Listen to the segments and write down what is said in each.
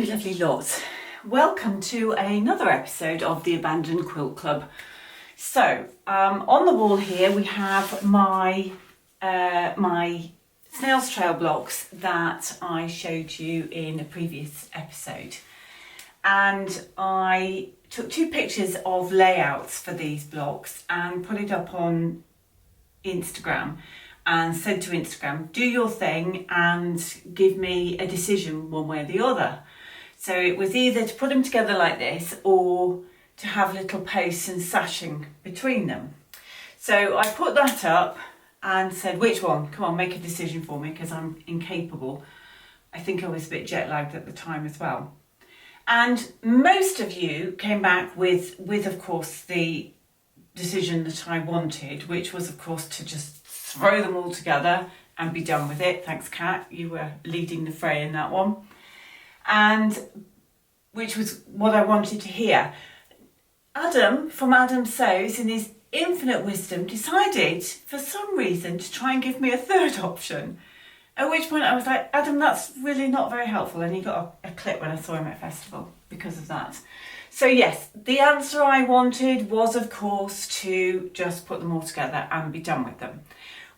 you lovely lot. Welcome to another episode of the Abandoned Quilt Club. So, on the wall here we have my Snail's Trail blocks that I showed you in a previous episode. And I took two pictures of layouts for these blocks and put it up on Instagram and said to Instagram, do your thing and give me a decision one way or the other. So it was either to put them together like this or to have little posts and sashing between them. So I put that up and said, which one? Come on, make a decision for me, because I'm incapable. I think I was a bit jet lagged at the time as well. And most of you came back with of course the decision that I wanted, which was of course to just throw them all together and be done with it. Thanks, Kat, you were leading the fray in that one. And which was what I wanted to hear. Adam from Adam Sews, in his infinite wisdom, decided for some reason to try and give me a third option. At which point I was like, Adam, that's really not very helpful. And he got a clip when I saw him at festival because of that. So yes, the answer I wanted was of course to just put them all together and be done with them,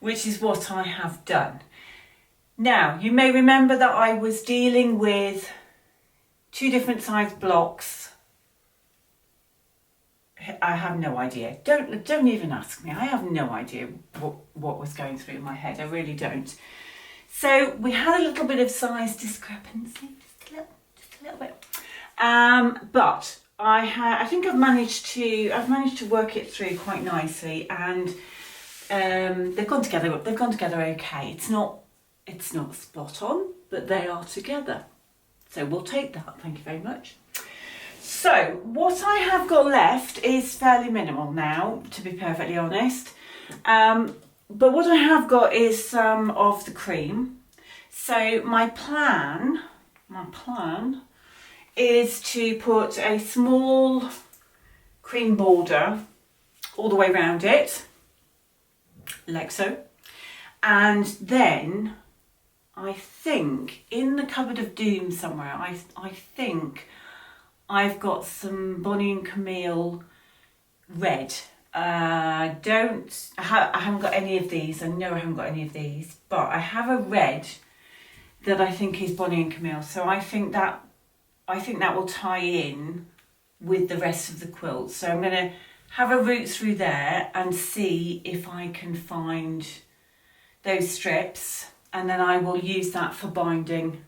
which is what I have done. Now, you may remember that I was dealing with two different size blocks. I have no idea. Don't even ask me. I have no idea what was going through my head. I really don't. So we had a little bit of size discrepancy, just a little bit. But I think I've managed to work it through quite nicely, and they've gone together. They've gone together okay. It's not spot on, but they are together. So we'll take that. Thank you very much. So what I have got left is fairly minimal now, to be perfectly honest. But what I have got is some of the cream. So my plan is to put a small cream border all the way around it, like so. And then I think in the cupboard of doom somewhere, I think I've got some Bonnie and Camille red. I haven't got any of these. I know I haven't got any of these, but I have a red that I think is Bonnie and Camille. So I think that will tie in with the rest of the quilt. So I'm going to have a root through there and see if I can find those strips, and then I will use that for binding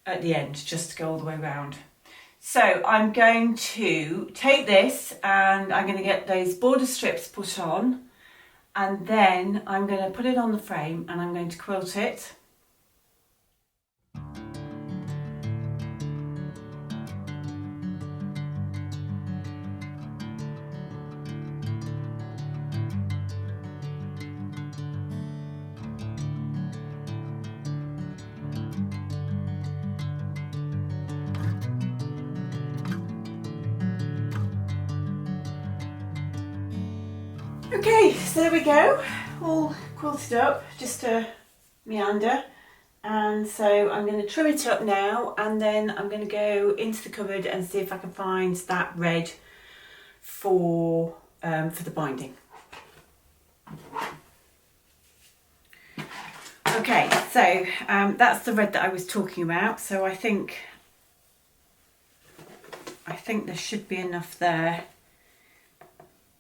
at the end, just to go all the way around. So I'm going to take this and I'm going to get those border strips put on, and then I'm going to put it on the frame and I'm going to quilt it. Okay, so there we go, all quilted up, just a meander. And so I'm going to trim it up now, and then I'm going to go into the cupboard and see if I can find that red for the binding. Okay, so that's the red that I was talking about. So I think there should be enough there,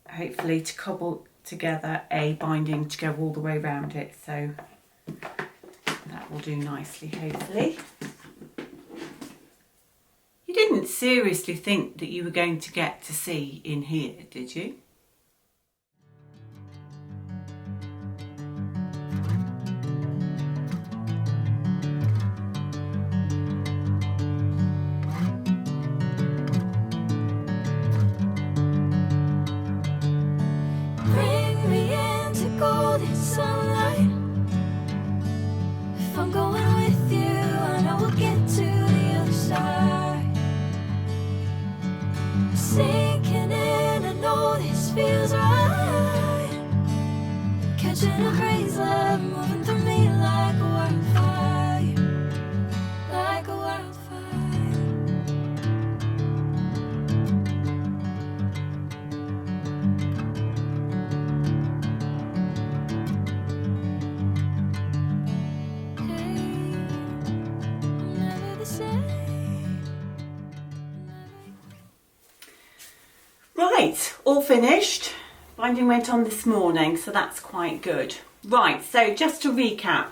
hopefully, to cobble together a binding to go all the way around it. So that will do nicely, hopefully. You didn't seriously think that you were going to get to see in here, did you? Catching a crazy love moving through me like a wildfire, like a wildfire. Right, all finished. Binding went on this morning, so that's quite good. Right, so just to recap,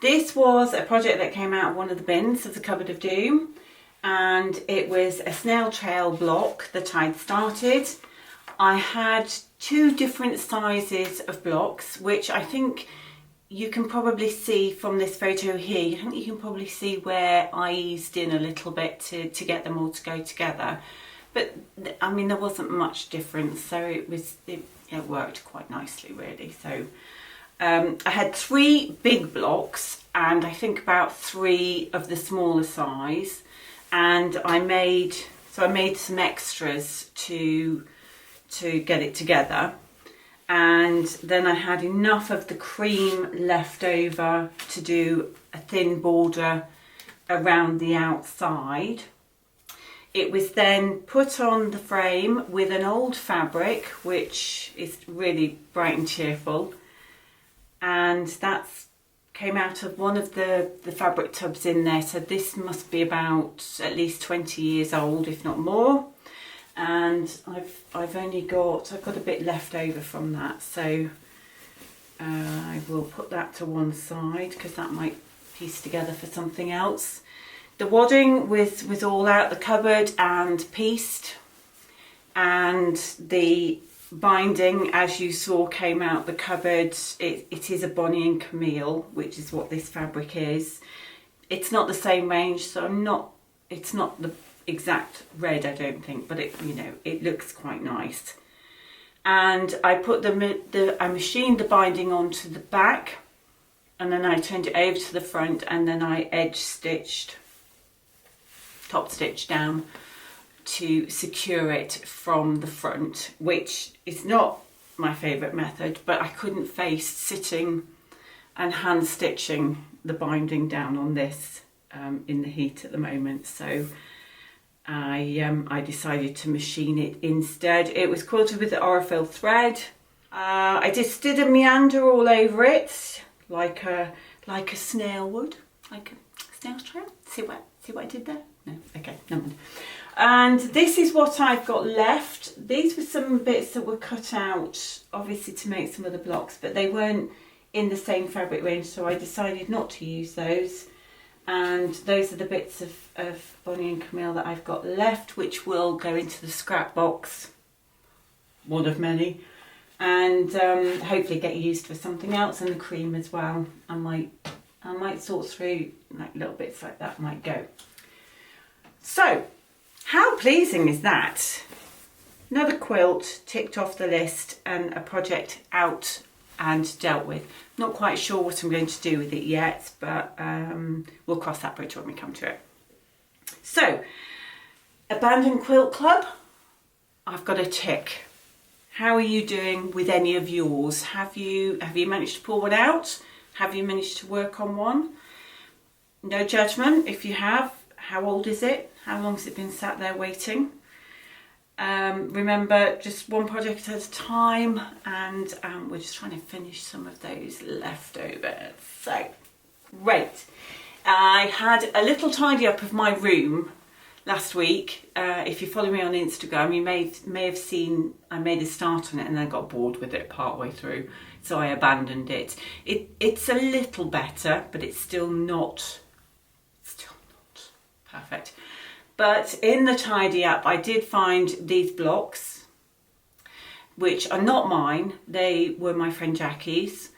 this was a project that came out of one of the bins of the Cupboard of Doom, and it was a snail trail block that I'd started. I had 2 different sizes of blocks, which I think you can probably see from this photo here. I think you can probably see where I eased in a little bit to get them all to go together. But I mean, there wasn't much difference, so it worked quite nicely really. So I had 3 big blocks and I think about 3 of the smaller size, and I made some extras to get it together, and then I had enough of the cream left over to do a thin border around the outside. It was then put on the frame with an old fabric, which is really bright and cheerful, and that came out of one of the fabric tubs in there. So this must be about at least 20 years old, if not more. And I've got a bit left over from that, so I will put that to one side because that might piece together for something else. The wadding was all out the cupboard and pieced, and the binding, as you saw, came out the cupboard. It is a Bonnie and Camille, which is what this fabric is. It's not the same range, so it's not the exact red, I don't think, but it looks quite nice. And I put I machined the binding onto the back, and then I turned it over to the front, and then I top stitched down to secure it from the front, which is not my favourite method, but I couldn't face sitting and hand stitching the binding down on this in the heat at the moment, so I decided to machine it instead. It was quilted with the Orifil thread. I just did a meander all over it, like a snail would, like a snail's trail. See what I did there? No, okay, never mind. And this is what I've got left. These were some bits that were cut out, obviously, to make some of the blocks, but they weren't in the same fabric range, so I decided not to use those. And those are the bits of Bonnie and Camille that I've got left, which will go into the scrap box, one of many, and hopefully get used for something else. And the cream as well, I might sort through, like little bits like that might go. So how pleasing is that? Another quilt ticked off the list and a project out and dealt with. Not quite sure what I'm going to do with it yet, but we'll cross that bridge when we come to it. So, Abandoned Quilt Club, I've got a tick. How are you doing with any of yours? Have you managed to pull one out? Have you managed to work on one? No judgment if you have. How old is it? How long has it been sat there waiting? Remember, just one project at a time, and we're just trying to finish some of those leftovers. So, great. I had a little tidy up of my room last week. If you follow me on Instagram, you may have seen I made a start on it and then got bored with it partway through, so I abandoned it. It's a little better, but it's still not perfect. But in the tidy up, I did find these blocks, which are not mine. They were my friend Jackie's.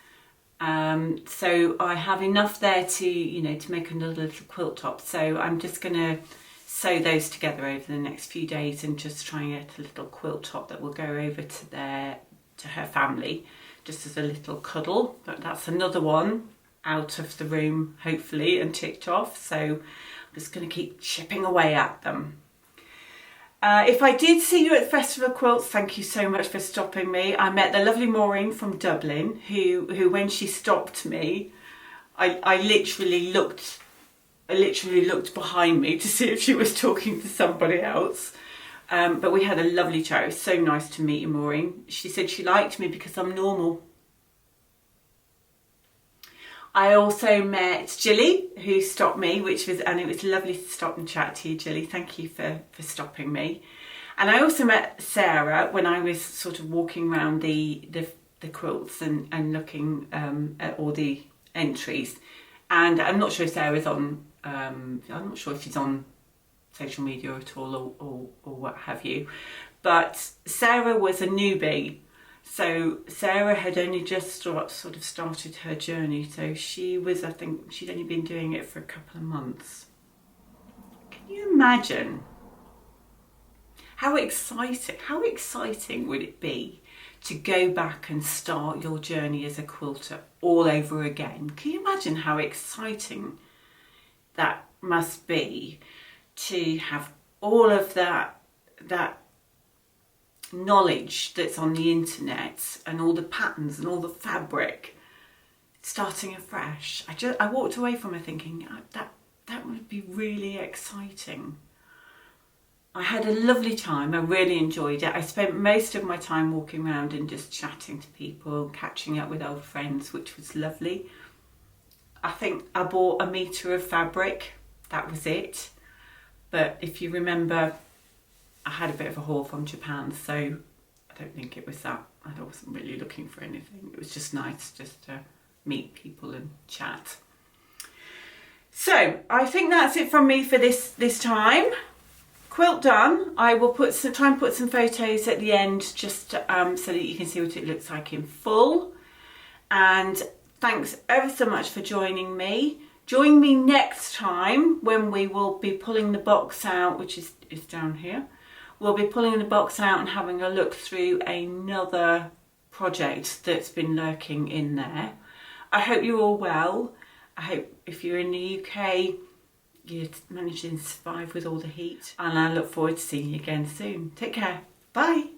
So I have enough there to make another little quilt top. So I'm just going to sew those together over the next few days and just try and get a little quilt top that will go over to her family, just as a little cuddle. But that's another one out of the room, hopefully, and ticked off. So I'm just going to keep chipping away at them. If I did see you at Festival of Quilts, thank you so much for stopping me. I met the lovely Maureen from Dublin, who when she stopped me, I literally looked behind me to see if she was talking to somebody else. But we had a lovely chat. It was so nice to meet you, Maureen. She said she liked me because I'm normal. I also met Gilly, who stopped me, and it was lovely to stop and chat to you, Gilly. Thank you for stopping me. And I also met Sarah when I was sort of walking around the quilts and looking at all the entries. And I'm not sure if Sarah's on, I'm not sure if she's on social media at all or what have you. But Sarah was a newbie. So Sarah had only just sort of started her journey. So she was, I think, she'd only been doing it for a couple of months. Can you imagine how exciting would it be to go back and start your journey as a quilter all over again? Can you imagine how exciting that must be, to have all of that knowledge that's on the internet and all the patterns and all the fabric, starting afresh? I walked away from it thinking that would be really exciting. I had a lovely time. I really enjoyed it. I spent most of my time walking around and just chatting to people, catching up with old friends, which was lovely. I think I bought a metre of fabric. That was it. But if you remember, I had a bit of a haul from Japan, so I don't think it was that. I wasn't really looking for anything. It was just nice just to meet people and chat. So I think that's it from me for this time. Quilt done. I will try and put some photos at the end, just so that you can see what it looks like in full. And thanks ever so much for joining me. Join me next time when we will be pulling the box out, which is down here. We'll be pulling the box out and having a look through another project that's been lurking in there. I hope you're all well. I hope if you're in the UK, you're managing to survive with all the heat. And I look forward to seeing you again soon. Take care. Bye.